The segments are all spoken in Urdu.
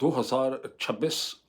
2026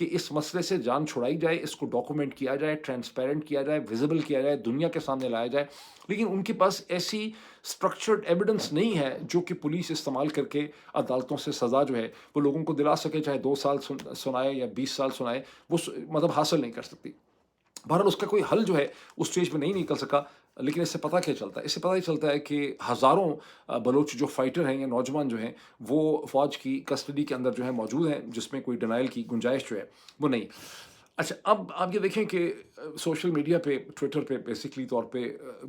کہ اس مسئلے سے جان چھڑائی جائے، اس کو ڈاکومنٹ کیا جائے، ٹرانسپیرنٹ کیا جائے، ویزیبل کیا جائے، دنیا کے سامنے لایا جائے، لیکن ان کے پاس ایسی اسٹرکچرڈ ایویڈنس نہیں ہے جو کہ پولیس استعمال کر کے عدالتوں سے سزا جو ہے وہ لوگوں کو دلا سکے، چاہے 2 سال سنائے یا 20 سال سنائے، وہ مطلب حاصل نہیں کر سکتی۔ بہرحال اس کا کوئی حل جو ہے اس اسٹیج پہ نہیں نکل سکا، لیکن اس سے پتہ کیا چلتا ہے؟ اس سے پتہ یہ چلتا ہے کہ ہزاروں بلوچ جو فائٹر ہیں یا نوجوان جو ہیں وہ فوج کی کسٹڈی کے اندر جو ہے موجود ہیں، جس میں کوئی ڈینائل کی گنجائش جو ہے وہ نہیں۔ اچھا، اب آپ یہ دیکھیں کہ سوشل میڈیا پہ، ٹویٹر پہ بیسکلی طور پہ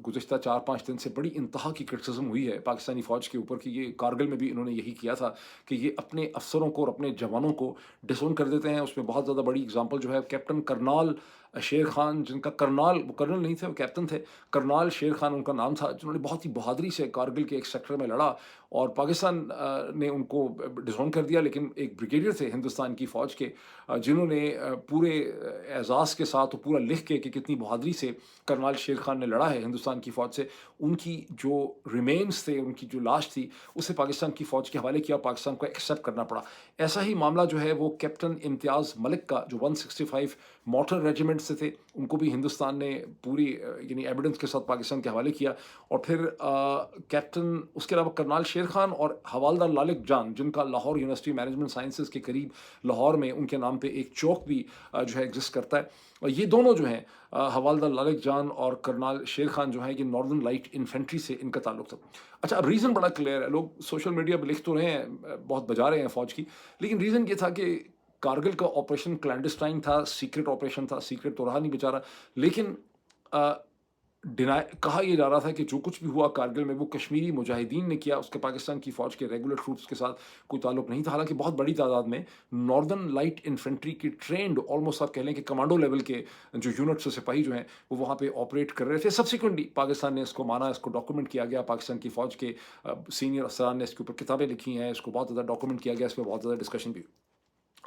گزشتہ 4-5 دن سے بڑی انتہا کی کرٹیسزم ہوئی ہے پاکستانی فوج کے اوپر، کہ یہ کارگل میں بھی انہوں نے یہی کیا تھا کہ یہ اپنے افسروں کو اور اپنے جوانوں کو ڈسون کر دیتے ہیں۔ اس میں بہت زیادہ بڑی اگزامپل جو ہے کیپٹن کرنال شیر خان، جن کا کرنال، وہ کرنل نہیں تھے، وہ کیپٹن تھے، کرنال شیر خان ان کا نام تھا، جنہوں نے بہت ہی بہادری سے کارگل کے ایک سیکٹر میں لڑا اور پاکستان نے ان کو ڈسون کر دیا، لیکن ایک بریگیڈیئر تھے ہندوستان کی فوج کے جنہوں نے پورے اعزاز کے ساتھ اور پورا لکھ کے کہ کتنی بہادری سے کرنال شیر خان نے لڑا ہے ہندوستان کی فوج سے، ان کی جو ریمینز تھے، ان کی جو لاش تھی، اسے پاکستان کی فوج کے حوالے کیا، پاکستان کو ایکسیپٹ کرنا پڑا۔ ایسا ہی معاملہ جو ہے وہ کیپٹن امتیاز ملک کا، جو 165 موٹر ریجیمنٹ سے تھے، ان کو بھی ہندوستان نے پوری یعنی ایویڈنس کے ساتھ پاکستان کے حوالے کیا۔ اور پھر کیپٹن، اس کے علاوہ کرنال شیر خان اور حوالدار لالک جان، جن کا لاہور یونیورسٹی مینجمنٹ سائنسز کے قریب لاہور میں ان کے نام پہ ایک چوک بھی جو ہے ایگزسٹ کرتا ہے، اور یہ دونوں جو ہیں حوالدار لالک جان اور کرنال شیر خان جو ہیں، یہ ناردرن لائٹ انفینٹری سے ان کا تعلق تھا۔ اچھا، اب ریزن بڑا کلیئر ہے، لوگ سوشل میڈیا پہ لکھ تو رہے ہیں، بہت بجا رہے ہیں فوج کی، لیکن ریزن یہ تھا کہ کارگل کا آپریشن کلینڈسٹائن تھا، سیکرٹ آپریشن تھا، سیکرٹ تو رہا نہیں بیچارہ، لیکن کہا یہ جا رہا تھا کہ جو کچھ بھی ہوا کارگل میں وہ کشمیری مجاہدین نے کیا، اس کے پاکستان کی فوج کے ریگولر ٹروپس کے ساتھ کوئی تعلق نہیں تھا، حالانکہ بہت بڑی تعداد میں ناردرن لائٹ انفینٹری کی ٹرینڈ، آلموسٹ آپ کہہ لیں کہ کمانڈو لیول کے جو یونٹس اور سپاہی جو ہیں وہ وہاں پہ آپریٹ کر رہے تھے۔ سبسیکوئنٹلی پاکستان نے اس کو مانا، اس کو ڈاکومنٹ کیا گیا، پاکستان کی فوج کے سینئر افسران نے اس کے اوپر کتابیں لکھی ہیں، اس کو بہت زیادہ ڈاکومنٹ کیا گیا، اس پہ بہت زیادہ ڈسکشن بھی۔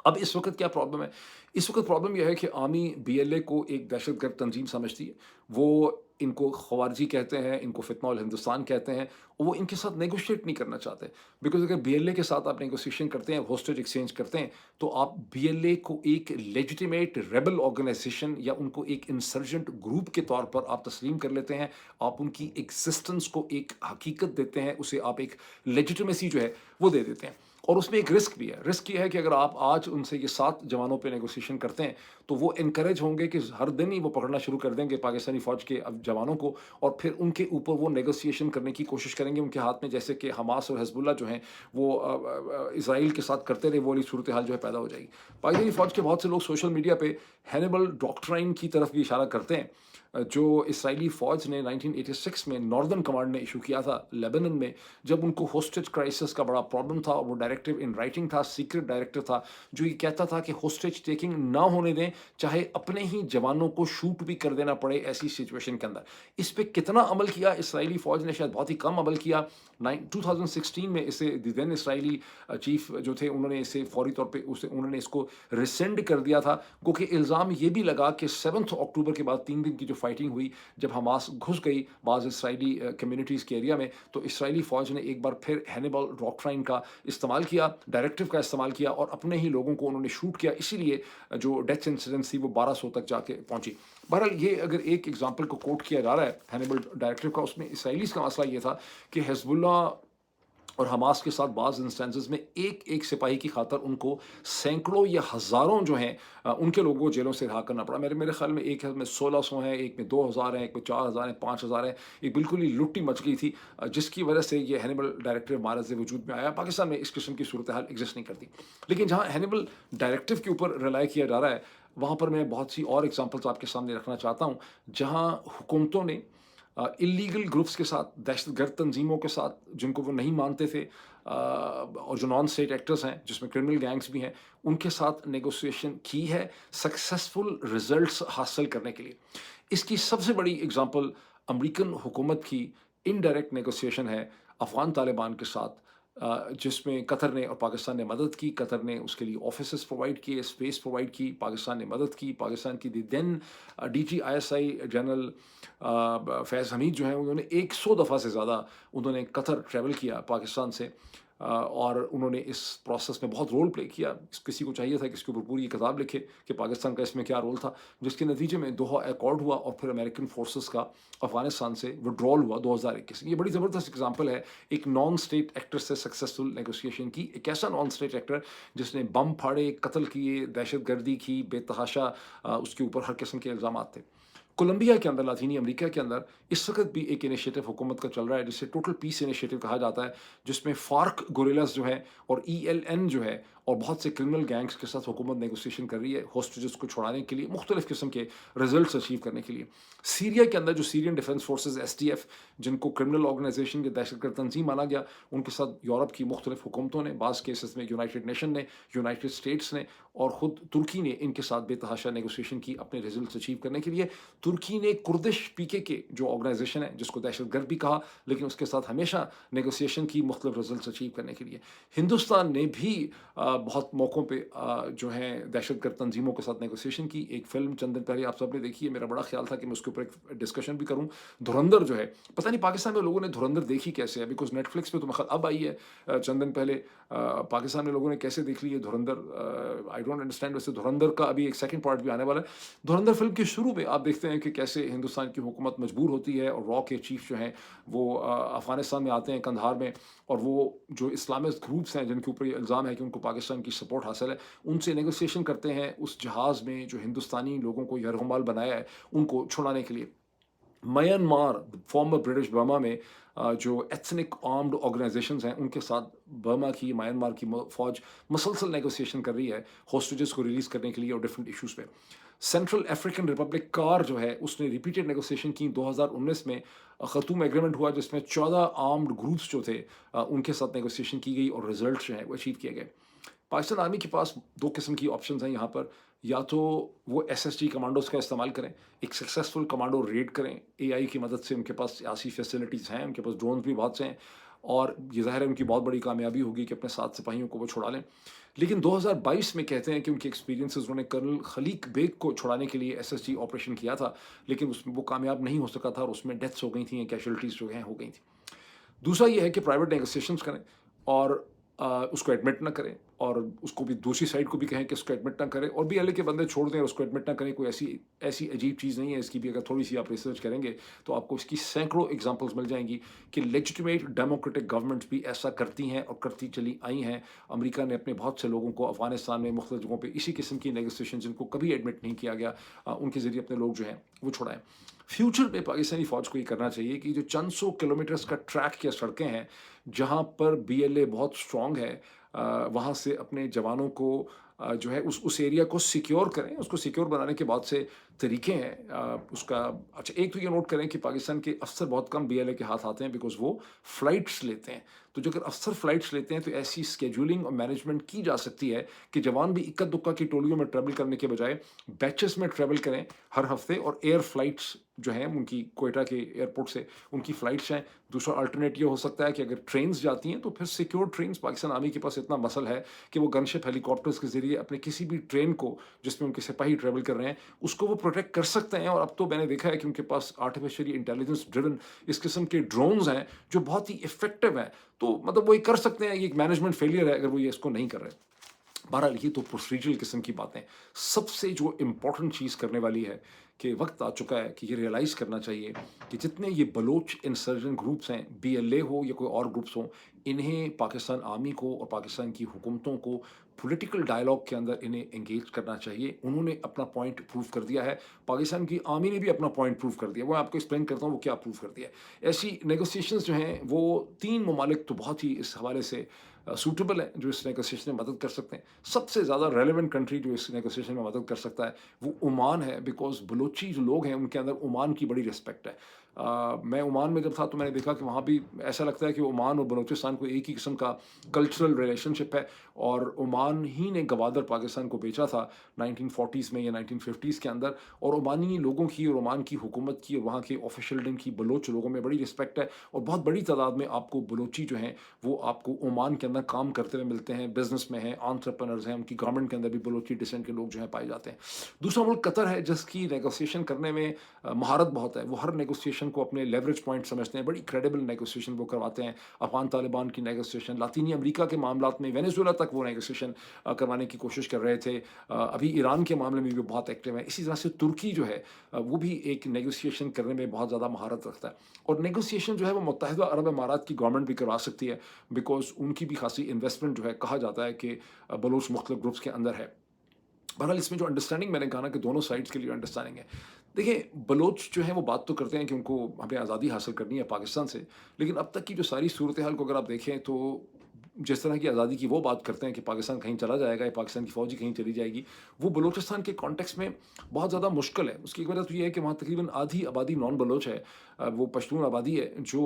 اب اس وقت کیا پرابلم ہے؟ اس وقت پرابلم یہ ہے کہ عوامی بی ایل اے کو ایک دہشت گرد تنظیم سمجھتی ہے، وہ ان کو خوارجی کہتے ہیں، ان کو فتنہ الہندوستان کہتے ہیں، اور وہ ان کے ساتھ نیگوشیٹ نہیں کرنا چاہتے، بیکاز اگر بی ایل اے کے ساتھ آپ نیگوسیشن کرتے ہیں، ہوسٹیج ایکسچینج کرتے ہیں، تو آپ بی ایل اے کو ایک لیجیٹیمیٹ ریبل آرگنائزیشن یا ان کو ایک انسرجنٹ گروپ کے طور پر آپ تسلیم کر لیتے ہیں، آپ ان کی ایگزسٹنس کو ایک حقیقت دیتے ہیں، اسے آپ ایک لیجیٹیمیسی جو ہے وہ دے دیتے ہیں۔ اور اس میں ایک رسک بھی ہے، رسک یہ ہے کہ اگر آپ آج ان سے یہ 7 جوانوں پہ نیگوسیشن کرتے ہیں تو وہ انکریج ہوں گے کہ ہر دن ہی وہ پکڑنا شروع کر دیں گے پاکستانی فوج کے جوانوں کو، اور پھر ان کے اوپر وہ نیگوسیشن کرنے کی کوشش کریں گے ان کے ہاتھ میں، جیسے کہ حماس اور حزب اللہ جو ہیں وہ اسرائیل کے ساتھ کرتے رہے، وہ والی صورتحال جو ہے پیدا ہو جائے گی۔ پاکستانی فوج کے بہت سے لوگ سوشل میڈیا پہ ہینیبل ڈاکٹرائن کی طرف بھی اشارہ کرتے ہیں، جو اسرائیلی فوج نے 1986 میں ناردرن کمانڈ نے ایشو کیا تھا لیبنن میں، جب ان کو ہوسٹیج کرائسس کا بڑا پرابلم تھا، اور وہ ڈائریکٹو ان رائٹنگ تھا، سیکرٹ ڈائریکٹو تھا، جو یہ کہتا تھا کہ ہوسٹیج ٹیکنگ نہ ہونے دیں، چاہے اپنے ہی جوانوں کو شوٹ بھی کر دینا پڑے ایسی سچویشن کے اندر۔ اس پہ کتنا عمل کیا اسرائیلی فوج نے؟ شاید بہت ہی کم عمل کیا۔ 2016 میں اسے دین اسرائیلی چیف جو تھے، انہوں نے اسے فوری طور پہ انہوں نے اس کو ریسینڈ کر دیا تھا، کیونکہ الزام یہ بھی لگا کہ 7 اکتوبر کے بعد 3 دن کی جو فائٹنگ ہوئی، جب حماس گھس گئی بعض اسرائیلی کمیونٹیز کے ایریا میں، تو اسرائیلی فوج نے ایک بار پھر ہینیبل ڈاکٹرائن کا استعمال کیا، ڈائریکٹو کا استعمال کیا، اور اپنے ہی لوگوں کو انہوں نے شوٹ کیا، اسی لیے جو ڈیتھ انسیڈنس تھی وہ 1200 تک جا کے پہنچی۔ بہرحال یہ اگر ایک ایگزامپل کو کوٹ کیا جا رہا ہے ہینیبل ڈائریکٹو کا، اس میں اسرائیلیز کا مسئلہ یہ تھا کہ حزب اللہ اور حماس کے ساتھ بعض انسٹنسز میں ایک سپاہی کی خاطر ان کو سینکڑوں یا ہزاروں جو ہیں ان کے لوگوں کو جیلوں سے رہا کرنا پڑا۔ میرے خیال میں ایک میں 1600 ہیں، ایک میں 2000 ہیں، ایک میں 4000 ہیں، 5000 ہیں، ایک بالکل ہی لٹی مچ گئی تھی، جس کی وجہ سے یہ ہینیبل ڈائریکٹو معرض وجود میں آیا۔ پاکستان میں اس قسم کی صورتحال ایگزسٹ نہیں کرتی، لیکن جہاں ہینیبل ڈائریکٹو کے اوپر ریلائی کیا جا رہا ہے، وہاں پر میں بہت سی اور ایگزامپلس آپ کے سامنے رکھنا چاہتا ہوں، جہاں حکومتوں نے اللیگل گروپس کے ساتھ، دہشت گرد تنظیموں کے ساتھ، جن کو وہ نہیں مانتے تھے، اور جو نان اسٹیٹ ایکٹرز ہیں جس میں کرمنل گینگز بھی ہیں، ان کے ساتھ نیگوسیشن کی ہے سکسیسفل ریزلٹس حاصل کرنے کے لیے۔ اس کی سب سے بڑی اگزامپل امریکن حکومت کی انڈائریکٹ نیگوسیشن ہے افغان طالبان کے ساتھ، جس میں قطر نے اور پاکستان نے مدد کی۔ قطر نے اس کے لیے آفیسز پرووائڈ کیے، اسپیس پرووائڈ کی، پاکستان نے مدد کی۔ پاکستان کی دین D G I S I general Faiz Hameed جو ہیں، انہوں نے 100 دفعہ سے زیادہ انہوں نے قطر ٹریول کیا پاکستان سے، اور انہوں نے اس پروسیس میں بہت رول پلے کیا. کسی کو چاہیے تھا کہ اس کے اوپر پوری کتاب لکھے کہ پاکستان کا اس میں کیا رول تھا، جس کے نتیجے میں دوحہ ایکارڈ ہوا اور پھر امریکن فورسز کا افغانستان سے وڈرول ہوا 2021. یہ بڑی زبردست اگزامپل ہے ایک نان اسٹیٹ ایکٹر سے سکسیسفل نیگوسیشن کی. ایک ایسا نان اسٹیٹ ایکٹر جس نے بم پھاڑے، قتل کیے، دہشت گردی کی، بے تحاشا اس کے اوپر ہر قسم کے الزامات تھے. کولمبیا کے اندر، لاطینی امریکہ کے اندر اس وقت بھی ایک انیشیٹو حکومت کا چل رہا ہے جسے ٹوٹل پیس انیشیٹو کہا جاتا ہے، جس میں فارک گوریلاز جو ہے اور ELN جو ہے اور بہت سے کرمنل گینگز کے ساتھ حکومت نیگوسیشن کر رہی ہے ہوسٹیجز کو چھڑانے کے لیے، مختلف قسم کے ریزلٹس اچیو کرنے کے لیے. سیریا کے اندر جو سیرین ڈیفنس فورسز SDF، جن کو کرمنل آرگنائزیشن کے دہشت گرد تنظیم مانا گیا، ان کے ساتھ یورپ کی مختلف حکومتوں نے، بعض کیسز میں یونائٹڈ نیشن نے، یونائٹڈ اسٹیٹس نے اور خود ترکی نے ان کے ساتھ بے تحاشا نیگوسیشن کی اپنے ریزلٹس اچیو کرنے کے لیے. ترکی نے کردش PKK جو آرگنائزیشن ہے، جس کو دہشت گرد بھی کہا، لیکن اس کے ساتھ ہمیشہ نیگوسیشن کی مختلف ریزلٹس اچیو کرنے کے لیے. ہندوستان نے بھی بہت موقعوں پہ جو ہے دہشت گرد تنظیموں کے ساتھ نیگوسیشن کی. ایک فلم چند دن پہلے آپ سب نے دیکھی ہے، میرا بڑا خیال تھا کہ میں اس کے اوپر ایک ڈسکشن بھی کروں. دھرندر جو ہے، پتہ نہیں پاکستان میں لوگوں نے دھرندر دیکھی کیسے ہے، بیکاز نیٹ فلکس پہ تو مخل اب آئی ہے چند دن پہلے. پاکستان میں لوگوں نے کیسے دیکھ لی ہے دھرندر، آئی ڈونٹ انڈرسٹینڈ. ویسے دھرندر کا ابھی ایک سیکنڈ پارٹ بھی آنے والا ہے. دھرندر فلم کے شروع میں آپ دیکھتے ہیں کہ کیسے ہندوستان کی حکومت مجبور ہوتی ہے اور را کے چیف جو ہیں وہ افغانستان میں آتے ہیں، کندھار میں، اور وہ جو اسلامسٹ گروپس ہیں جن کے اوپر یہ الزام ہے کہ ان کو پاکستان کی سپورٹ حاصل ہے، ان سے نیگوسیشن کرتے ہیں اس جہاز میں جو ہندوستانی لوگوں کو یرغمال بنایا ہے ان کو چھڑانے کے لیے. میانمار، فارمر برٹش برما میں جو ایتھنک آرمڈ آرگنائزیشنز ہیں ان کے ساتھ برما کی، میانمار کی فوج مسلسل نیگوسیشن کر رہی ہے ہوسٹیجز کو ریلیز کرنے کے لیے اور ڈفرینٹ ایشوز پہ. سینٹرل افریقن ریپبلک کار جو ہے اس نے ریپیٹڈ نیگوسیشن کی. 2019 میں خرطوم ایگریمنٹ ہوا جس میں 14 آرمڈ گروپس جو تھے ان کے ساتھ نیگوسیشن کی گئی اور ریزلٹس جو ہیں وہ اچیو کیے گئے. پاکستان آرمی کے پاس دو قسم کی آپشنز ہیں یہاں پر. یا تو وہ SSG کمانڈوز کا استعمال کریں، ایک سکسیسفل کمانڈو ریڈ کریں AI کی مدد سے. ان کے پاس سیاسی فیسلٹیز ہیں، ان کے پاس ڈرونز بھی بہت سے ہیں، اور یہ ظاہر ہے ان کی بہت بڑی کامیابی ہوگی کہ اپنے 7 سپاہیوں کو وہ چھڑا لیں. لیکن 2022 میں کہتے ہیں کہ ان کے ایکسپیرینسز، انہوں نے کرنل خلیق بیگ کو چھڑانے کے لیے SSG آپریشن کیا تھا، لیکن اس میں وہ کامیاب نہیں ہو سکا تھا اور اس میں ڈیتھس ہو گئی تھیں، کیجولٹیز جو ہیں ہو گئی تھیں. دوسرا یہ ہے کہ پرائیویٹ نیگوسیشنز کریں اور اس کو ایڈمٹ نہ کریں، اور اس کو بھی دوسری سائڈ کو بھی کہیں کہ اس کو ایڈمٹ نہ کریں، اور بھی اللہ کے بندے چھوڑ دیں اور اس کو ایڈمٹ نہ کریں. کوئی ایسی عجیب چیز نہیں ہے اس کی بھی. اگر تھوڑی سی آپ ریسرچ کریں گے تو آپ کو اس کی سینکڑوں ایگزامپلس مل جائیں گی کہ لیجیٹیمیٹ ڈیموکریٹک گورنمنٹس بھی ایسا کرتی ہیں اور کرتی چلی آئی ہیں. امریکہ نے اپنے بہت سے لوگوں کو افغانستان میں مختلف جگہوں پہ اسی قسم کی نیگوسیشن جن کو کبھی ایڈمٹ نہیں کیا گیا ان کے ذریعے اپنے لوگ جو ہیں وہ چھڑائیں. فیوچر میں پاکستانی فوج کو یہ کرنا چاہیے کہ جو چند سو کلومیٹرز کا ٹریک یا سڑکیں ہیں جہاں پر BLA بہت اسٹرانگ ہے، وہاں سے اپنے جوانوں کو جو ہے اس ایریا کو سیکیور کریں. اس کو سیکیور بنانے کے بعد سے طریقے ہیں اس کا. اچھا، ایک تو یہ نوٹ کریں کہ پاکستان کے افسر بہت کم BLA کے ہاتھ آتے ہیں بیکاز وہ فلائٹس لیتے ہیں. تو جو اگر افسر فلائٹس لیتے ہیں تو ایسی اسکیجولنگ اور مینجمنٹ کی جا سکتی ہے کہ جوان بھی اکا دکا کی ٹولیوں میں ٹریول کرنے کے بجائے بیچز میں ٹریول کریں ہر ہفتے. اور ایئر فلائٹس جو ہیں ان کی کوئٹہ کے ایئرپورٹ سے ان کی فلائٹس ہیں. دوسرا الٹرنیٹ یہ ہو سکتا ہے کہ اگر ٹرینز جاتی ہیں تو پھر سیکیور ٹرینز. پاکستان آرمی کے پاس اتنا مسل ہے کہ وہ گن شپ ہیلی کاپٹرز کے ذریعے اپنے کسی بھی ٹرین کو جس میں ان کے سپاہی ٹریول کر رہے ہیں اس کو وہ پروٹیکٹ کر سکتے ہیں. اور اب تو میں نے دیکھا ہے کہ ان کے پاس آرٹیفیشلی انٹیلیجنس ڈریون اس قسم کے ڈرونز ہیں جو بہت ہی افیکٹو ہیں. تو مطلب وہ یہ کر سکتے ہیں. یہ ایک مینجمنٹ فیلئر ہے اگر وہ یہ اس کو نہیں کر رہے. بہرحال یہ تو پروسیجرل قسم کی باتیں. سب سے جو امپورٹنٹ چیز کرنے والی ہے کہ وقت آ چکا ہے کہ یہ ریئلائز کرنا چاہیے کہ جتنے یہ بلوچ انسرجن گروپس ہیں، BLA ہو یا کوئی اور گروپس ہوں، انہیں پاکستان آرمی کو اور پاکستان کی حکومتوں کو پولیٹیکل ڈائلاگ کے اندر انہیں انگیج کرنا چاہیے. انہوں نے اپنا پوائنٹ پروو کر دیا ہے، پاکستان کی آرمی نے بھی اپنا پوائنٹ پروو کر دیا. وہ آپ کو ایکسپلین کرتا ہوں وہ کیا پروو کر دیا. ایسی نیگوسیشنز جو ہیں وہ 3 ممالک تو بہت ہی اس حوالے سے سوٹیبل ہیں جو اس نیگوسیشن میں مدد کر سکتے ہیں. سب سے زیادہ ریلیونٹ کنٹری جو اس نیگوسیشن میں مدد کر سکتا ہے وہ عمان ہے، بیکاز بلوچی جو لوگ ہیں ان کے اندر عمان کی بڑی رسپیکٹ ہے. میں عمان میں جب تھا تو میں نے دیکھا کہ وہاں بھی ایسا لگتا ہے کہ عمان اور بلوچستان کو ایک ہی قسم کا کلچرل ریلیشن شپ ہے. اور عمان ہی نے گوادر پاکستان کو بیچا تھا 1940s میں یا 1950s کے اندر. اور عمانی لوگوں کی اور عمان کی حکومت کی اور وہاں کے آفیشلڈم کی بلوچ لوگوں میں بڑی رسپیکٹ ہے. اور بہت بڑی تعداد میں آپ کو بلوچی جو ہیں وہ آپ کو عمان کے اندر کام کرتے ہوئے ملتے ہیں، بزنس میں ہیں، انٹرپرنرز ہیں. ان کی گورنمنٹ کے اندر بھی بلوچی ڈسینٹ کے لوگ جو ہیں پائے جاتے ہیں. دوسرا ملک قطر ہے جس کی نیگوسیشن کرنے میں مہارت بہت ہے. وہ ہر نیگوسیشن نیگوسیشن کو اپنے لیوریج پوائنٹ سمجھتے ہیں, بڑی کریڈیبل نیگوسیشن وہ کرواتے ہیں. افغان طالبان کی نیگوسیشن, لاطینی امریکہ کے معاملات میں وینیزویلا تک وہ نیگوسیشن کروانے کی کوشش کر رہے تھے. ابھی ایران کے معاملے میں بھی بہت ایکٹیو ہے. اسی طرح سے ترکی جو ہے وہ بھی ایک نیگوسیشن کرنے میں بہت زیادہ مہارت رکھتا ہے. اور نیگوسیشن جو ہے وہ متحدہ عرب امارات کی گورنمنٹ بھی کروا سکتی ہے, بیکاز ان کی بھی خاصی انویسٹمنٹ جو ہے کہا جاتا ہے کہ بلوچ مختلف گروپس کے اندر ہے. بہرحال اس میں جو انڈرسٹینڈنگ میں نے کہا نا کہ دونوں سائڈس کے لیے انڈرسٹینڈنگ ہے. دیکھیں بلوچ جو ہیں وہ بات تو کرتے ہیں کہ ان کو ہمیں آزادی حاصل کرنی ہے پاکستان سے, لیکن اب تک کی جو ساری صورتحال کو اگر آپ دیکھیں تو جس طرح کی آزادی کی وہ بات کرتے ہیں کہ پاکستان کہیں چلا جائے گا یا پاکستان کی فوجی کہیں چلی جائے گی, وہ بلوچستان کے کانٹیکس میں بہت زیادہ مشکل ہے. اس کی وجہ تو یہ ہے کہ وہاں تقریباً آدھی آبادی نان بلوچ ہے, وہ پشتون آبادی ہے جو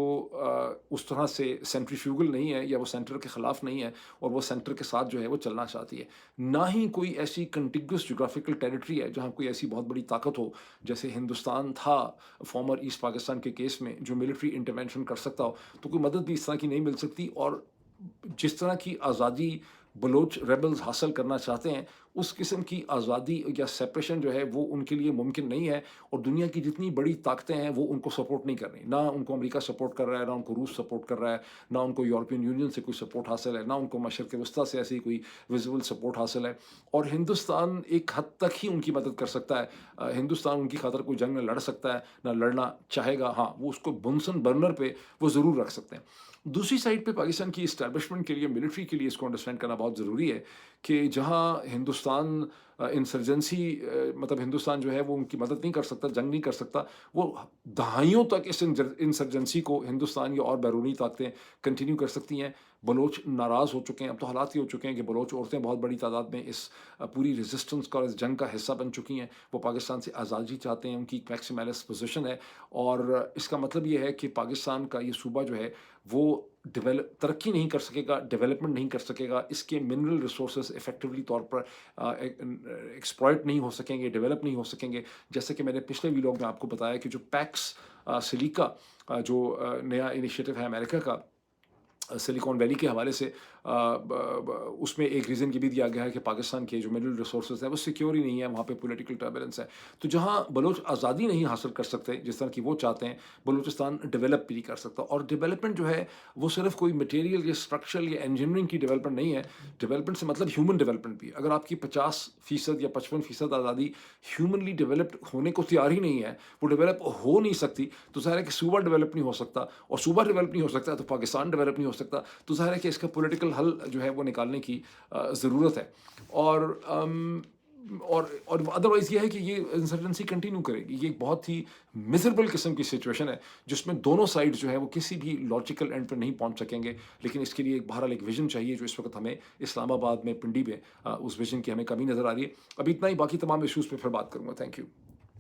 اس طرح سے سینٹریفیوگل نہیں ہے یا وہ سینٹر کے خلاف نہیں ہے, اور وہ سینٹر کے ساتھ جو ہے وہ چلنا چاہتی ہے. نہ ہی کوئی ایسی کنٹیگوس جغرافیکل ٹیریٹری ہے جہاں کوئی ایسی بہت بڑی طاقت ہو جیسے ہندوستان تھا فارمر ایسٹ پاکستان کے کیس میں, جو ملٹری انٹرونشن کر سکتا ہو. تو کوئی مدد بھی اس طرح کی نہیں مل سکتی. اور جس طرح کی آزادی بلوچ ریبلز حاصل کرنا چاہتے ہیں, اس قسم کی آزادی یا سیپریشن جو ہے وہ ان کے لیے ممکن نہیں ہے. اور دنیا کی جتنی بڑی طاقتیں ہیں وہ ان کو سپورٹ نہیں کر رہی. نہ ان کو امریکہ سپورٹ کر رہا ہے, نہ ان کو روس سپورٹ کر رہا ہے, نہ ان کو یورپین یونین سے کوئی سپورٹ حاصل ہے, نہ ان کو مشرق وسطیٰ سے ایسی کوئی ویزیبل سپورٹ حاصل ہے. اور ہندوستان ایک حد تک ہی ان کی مدد کر سکتا ہے. ہندوستان ان کی خاطر کوئی جنگ نہ لڑ سکتا ہے, نہ لڑنا چاہے گا. ہاں وہ اس کو بنسن برنر پہ وہ ضرور رکھ سکتے ہیں. دوسری سائڈ پہ پاکستان کی اسٹیبلشمنٹ کے لیے, ملٹری کے لیے اس کو انڈرسٹینڈ کرنا بہت ضروری ہے کہ جہاں ہندوستان انسرجنسی مطلب ہندوستان جو ہے وہ ان کی مدد نہیں کر سکتا, جنگ نہیں کر سکتا, وہ دہائیوں تک اس انسرجنسی کو ہندوستان یا اور بیرونی طاقتیں کنٹینیو کر سکتی ہیں. بلوچ ناراض ہو چکے ہیں, اب تو حالات یہ ہو چکے ہیں کہ بلوچ عورتیں بہت بڑی تعداد میں اس پوری ریزسٹنس کا اور اس جنگ کا حصہ بن چکی ہیں. وہ پاکستان سے آزادی چاہتے ہیں, ان کی میکسیملس پوزیشن ہے. اور اس کا مطلب یہ ہے کہ پاکستان کا یہ صوبہ جو ہے وہ ترقی نہیں کر سکے گا, ڈیولپمنٹ نہیں کر سکے گا. اس کے منرل ریسورسز افیکٹولی طور پر ایکسپلائٹ نہیں ہو سکیں گے, ڈیولپ نہیں ہو سکیں گے. جیسے کہ میں نے پچھلے ویلاگ میں آپ کو بتایا کہ جو پیکس سلیکا جو نیا انیشیٹو ہے امریکہ کا سلیکون ویلی کے حوالے سے, اس میں ایک ریزن یہ بھی دیا گیا ہے کہ پاکستان کے جو منرل ریسورسز ہیں وہ سیکیور ہی نہیں ہے, وہاں پہ پولیٹیکل ٹربلنس ہے. تو جہاں بلوچ آزادی نہیں حاصل کر سکتے جس طرح کی وہ چاہتے ہیں, بلوچستان ڈیولپ بھی نہیں کر سکتا. اور ڈیولپمنٹ جو ہے وہ صرف کوئی مٹیریل یا اسٹرکچرل یا انجینئرنگ کی ڈیولپمنٹ نہیں ہے. ڈیولپمنٹ سے مطلب ہیومن ڈیولپمنٹ بھی. اگر آپ کی 50% یا 55% آزادی ہیومنلی ڈیولپڈ ہونے کو تیار ہی نہیں ہے, وہ ڈیولپ ہو نہیں سکتی, تو ظاہر ہے کہ صوبہ ڈیولپ نہیں ہو سکتا, اور صوبہ ڈیولپ نہیں ہو سکتا تو پاکستان ڈیولپ نہیں ہو سکتا. تو ظاہر ہے کہ اس کا پولیٹیکل حل جو ہے وہ نکالنے کی ضرورت ہے. اور ادروائز یہ ہے کہ یہ انسرجنسی کنٹینیو کرے گی. یہ ایک بہت ہی میزربل قسم کی سچویشن ہے جس میں دونوں سائڈ جو ہے وہ کسی بھی لاجیکل اینڈ پہ نہیں پہنچ سکیں گے. لیکن اس کے لیے بہرحال ایک ویژن چاہیے جو اس وقت ہمیں اسلام آباد میں, پنڈی میں اس ویژن کی ہمیں کمی نظر آ رہی ہے. ابھی اتنا ہی, باقی تمام ایشوز پہ پھر بات کروں گا. Thank you.